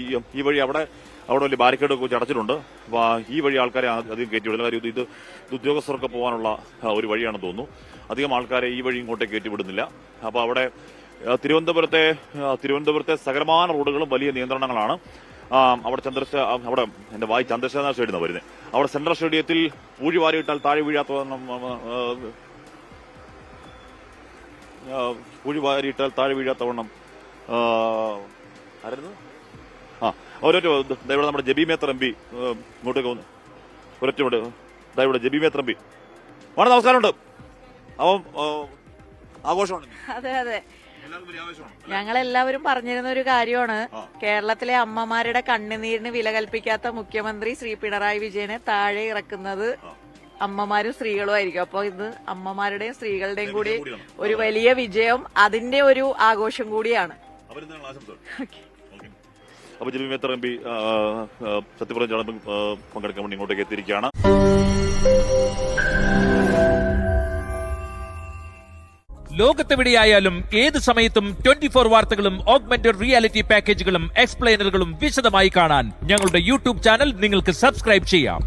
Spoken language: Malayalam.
ഈ വഴി അവിടെ വലിയ ബാരിക്കേഡൊക്കെ വെച്ച് അടച്ചിട്ടുണ്ട്. അപ്പോൾ ഈ വഴി ആൾക്കാരെ അധികം കയറ്റിവിടില്ല. കാര്യം ഇത് ഉദ്യോഗസ്ഥർക്ക് പോകാനുള്ള ഒരു വഴിയാണെന്ന് തോന്നുന്നു. അധികം ആൾക്കാരെ ഈ വഴി ഇങ്ങോട്ടേക്ക് കയറ്റിവിടുന്നില്ല. അപ്പോൾ അവിടെ തിരുവനന്തപുരത്തെ സകലമാന റോഡുകളും വലിയ നിയന്ത്രണങ്ങളാണ്. അവിടെ എന്റെ വായി ചന്ദ്രശേഖര സ്റ്റേഡിയം വരുന്നത്. അവിടെ സെൻട്രൽ സ്റ്റേഡിയത്തിൽ പൂഴി വാരിയിട്ടാൽ താഴെ വീഴാത്തവണ്ണം ആയിരുന്നു. ഇവിടെ നമ്മുടെ ജബി മേത്തർ എം പി ഇങ്ങോട്ടേക്ക് വന്നു. ഒരൊറ്റ ഇവിടെ ജബി മേത്തർ എം പി വളരെ നമസ്കാരമുണ്ട്. അപ്പം ആഘോഷമാണ്. അതെ അതെ, ഞങ്ങളെല്ലാവരും പറഞ്ഞിരുന്ന ഒരു കാര്യമാണ്, കേരളത്തിലെ അമ്മമാരുടെ കണ്ണുനീരിന് വില കൽപ്പിക്കാത്ത മുഖ്യമന്ത്രി ശ്രീ പിണറായി വിജയനെ താഴെ ഇറക്കുന്നത് അമ്മമാരും സ്ത്രീകളും ആയിരിക്കും. അപ്പൊ ഇത് അമ്മമാരുടെയും സ്ത്രീകളുടെയും കൂടി ഒരു വലിയ വിജയം, അതിന്റെ ഒരു ആഘോഷം കൂടിയാണ്. അപ്പൊ ജബി മേത്തർ എം പി സത്യപ്രതിജ്ഞ ചടങ്ങിൽ പങ്കെടുക്കാൻ വേണ്ടി ഇങ്ങോട്ടേക്ക് എത്തിയിരിക്കുകയാണ്. ലോകത്തെവിടെയായാലും ഏത് സമയത്തും 24 വാർത്തകളും ഓഗ്മെന്റഡ് റിയാലിറ്റി പാക്കേജുകളും എക്സ്പ്ലെയിനറുകളും വിശദമായി കാണാൻ ഞങ്ങളുടെ യൂട്യൂബ് ചാനൽ നിങ്ങൾക്ക് സബ്സ്ക്രൈബ് ചെയ്യാം.